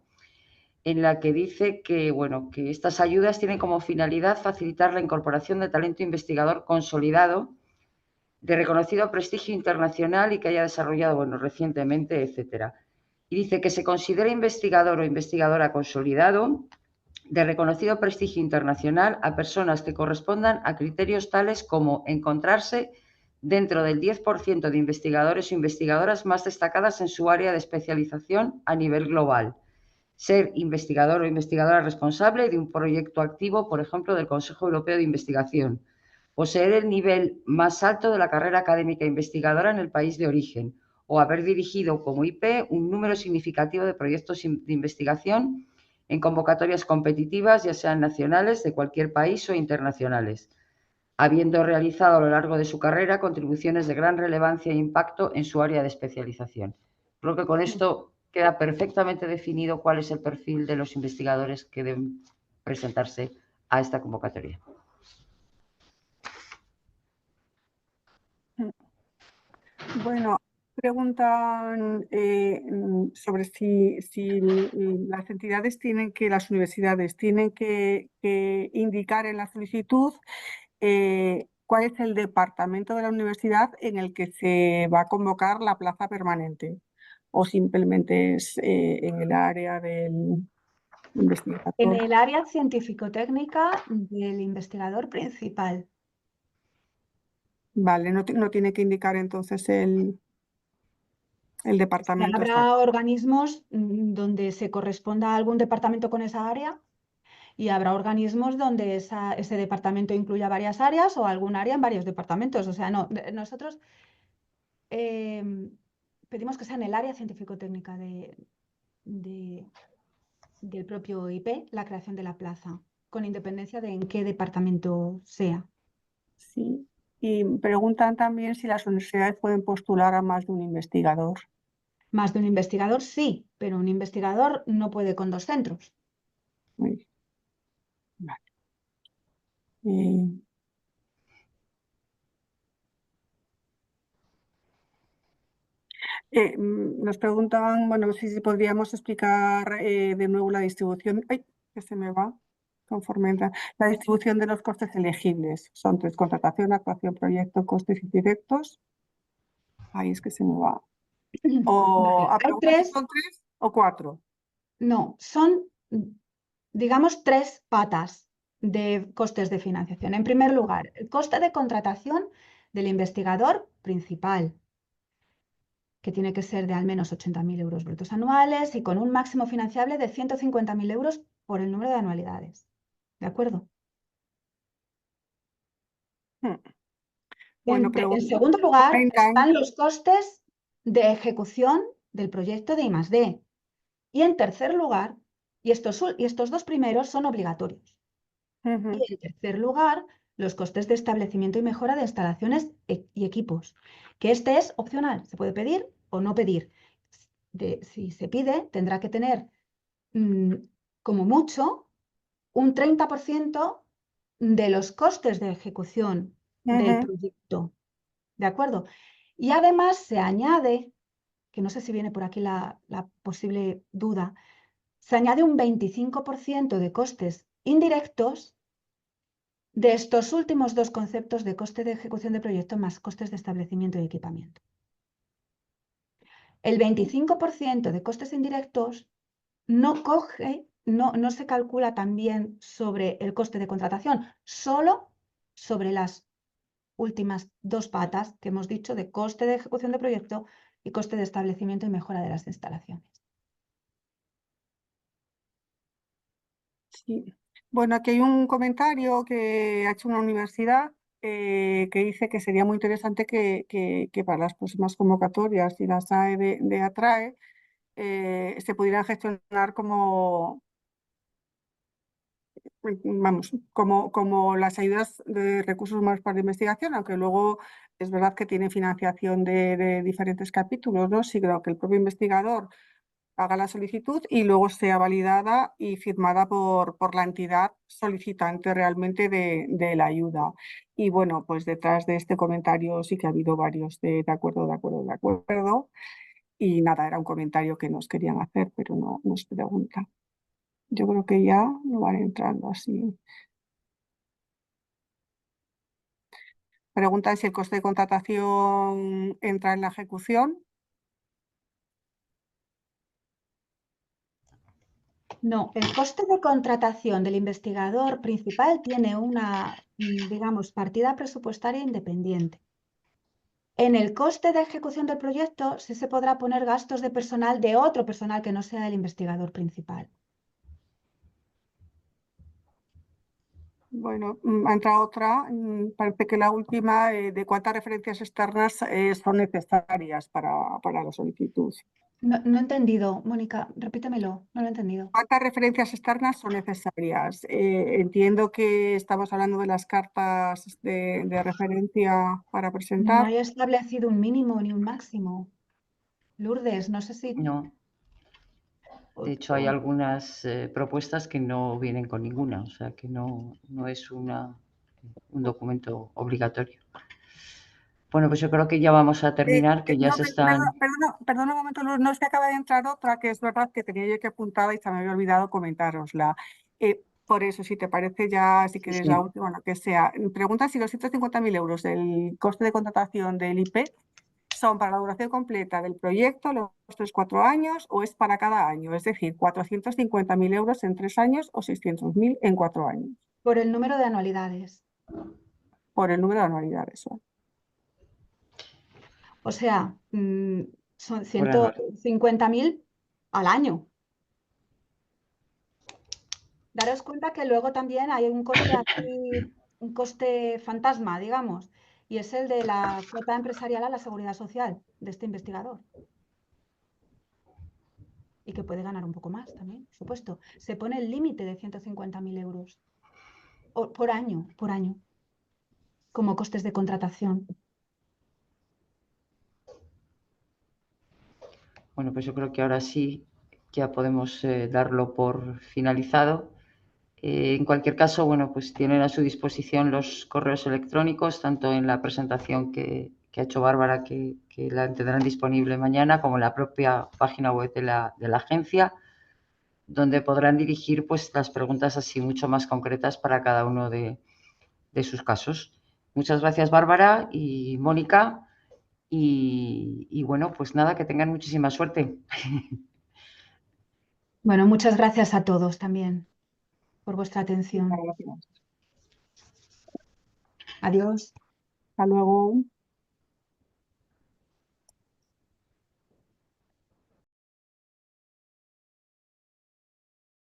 en la que dice que, bueno, que estas ayudas tienen como finalidad facilitar la incorporación de talento investigador consolidado, de reconocido prestigio internacional y que haya desarrollado, bueno, recientemente, etcétera. Y dice que se considera investigador o investigadora consolidado de reconocido prestigio internacional a personas que correspondan a criterios tales como encontrarse dentro del 10% de investigadores o investigadoras más destacadas en su área de especialización a nivel global, ser investigador o investigadora responsable de un proyecto activo, por ejemplo, del Consejo Europeo de Investigación, poseer el nivel más alto de la carrera académica investigadora en el país de origen, o haber dirigido como IP un número significativo de proyectos de investigación en convocatorias competitivas, ya sean nacionales, de cualquier país o internacionales, habiendo realizado a lo largo de su carrera contribuciones de gran relevancia e impacto en su área de especialización. Creo que con esto queda perfectamente definido cuál es el perfil de los investigadores que deben presentarse a esta convocatoria. Bueno, preguntan sobre si las entidades las universidades tienen que indicar en la solicitud cuál es el departamento de la universidad en el que se va a convocar la plaza permanente o simplemente es en el área del investigador. En el área científico-técnica del investigador principal. Vale, no tiene que indicar entonces el departamento. Habrá organismos donde se corresponda a algún departamento con esa área y habrá organismos donde ese departamento incluya varias áreas o algún área en varios departamentos. O sea, no, nosotros pedimos que sea en el área científico-técnica del propio IP la creación de la plaza, con independencia de en qué departamento sea. Sí, y preguntan también si las universidades pueden postular a más de un investigador. Más de un investigador, sí, pero un investigador no puede con 2 centros. Muy bien. Vale. Nos preguntan, bueno, si podríamos explicar de nuevo la distribución. ¡Ay! Que se me va. Conforme entra. La distribución de los costes elegibles. Son 3: contratación, actuación, proyecto, costes indirectos. Ahí es que se me va. O Vale, hay 3. ¿Son 3 o 4? No, son, digamos, 3 patas de costes de financiación. En primer lugar, el coste de contratación del investigador principal, que tiene que ser de al menos 80.000 euros brutos anuales y con un máximo financiable de 150.000 euros por el número de anualidades. ¿De acuerdo? Bueno, En segundo lugar, comentan. están los costes de ejecución del proyecto de I+D. Y en tercer lugar, y estos 2 primeros son obligatorios. Y en tercer lugar, los costes de establecimiento y mejora de instalaciones y equipos, que este es opcional, se puede pedir o no pedir. Si se pide, tendrá que tener como mucho un 30% de los costes de ejecución del proyecto. ¿De acuerdo? Y además se añade, que no sé si viene por aquí la posible duda, se añade un 25% de costes indirectos de estos últimos dos conceptos de coste de ejecución de proyecto más costes de establecimiento y equipamiento. El 25% de costes indirectos no se calcula también sobre el coste de contratación, solo sobre las últimas dos patas que hemos dicho de coste de ejecución de proyecto y coste de establecimiento y mejora de las instalaciones. Sí. Bueno, aquí hay un comentario que ha hecho una universidad que dice que sería muy interesante que para las próximas convocatorias y las AE de ATRAE se pudieran gestionar como, vamos, como las ayudas de recursos humanos para la investigación, aunque luego es verdad que tiene financiación de diferentes capítulos, ¿no? Sí, creo que el propio investigador haga la solicitud y luego sea validada y firmada por la entidad solicitante realmente de la ayuda. Y bueno, pues detrás de este comentario sí que ha habido varios de acuerdo, de acuerdo, de acuerdo. Y nada, era un comentario que nos querían hacer, pero no nos pregunta. Yo creo que ya no van entrando así. Preguntan si el coste de contratación entra en la ejecución. No, el coste de contratación del investigador principal tiene una, digamos, partida presupuestaria independiente. En el coste de ejecución del proyecto sí se podrá poner gastos de personal de otro personal que no sea el investigador principal. Bueno, ha entrado otra, parece que la última, de cuántas referencias externas son necesarias para la solicitud. No he entendido, Mónica, repítemelo, no lo he entendido. ¿Cuántas referencias externas son necesarias? Entiendo que estamos hablando de las cartas de referencia para No presentar. hay establecido un mínimo ni un máximo. Lourdes, no sé si... No. De hecho, hay algunas propuestas que no vienen con ninguna, o sea que no es un documento obligatorio. Bueno, pues yo creo que ya vamos a terminar, que ya No, se están... perdona un momento, Lourdes, no es que acaba de entrar otra, que es verdad que tenía yo que apuntada y se me había olvidado comentárosla. Por eso, si te parece ya, si quieres la Sí. última, lo que sea. Pregunta si los 150.000 euros del coste de contratación del IP son para la duración completa del proyecto, los 3-4 años, o es para cada año, es decir, 450.000 euros en 3 años o 600.000 en 4 años, Por el número de anualidades. por el número de anualidades. O sea, son Por anual. 150.000 al año. Daros cuenta que luego también hay un coste aquí, un coste fantasma, digamos, y es el de la cuota empresarial a la seguridad social de este investigador. Y que puede ganar un poco más también, por supuesto. Se pone el límite de 150.000 euros por año, como costes de contratación. Bueno, pues yo creo que ahora sí ya podemos darlo por finalizado. En cualquier caso, bueno, pues tienen a su disposición los correos electrónicos, tanto en la presentación que ha hecho Bárbara, que la tendrán disponible mañana, como en la propia página web de la agencia, donde podrán dirigir pues, las preguntas así mucho más concretas para cada uno de sus casos. Muchas gracias, Bárbara y Mónica. Y bueno, pues nada, que tengan muchísima suerte. Bueno, muchas gracias a todos también por vuestra atención. Gracias. Adiós. Hasta luego.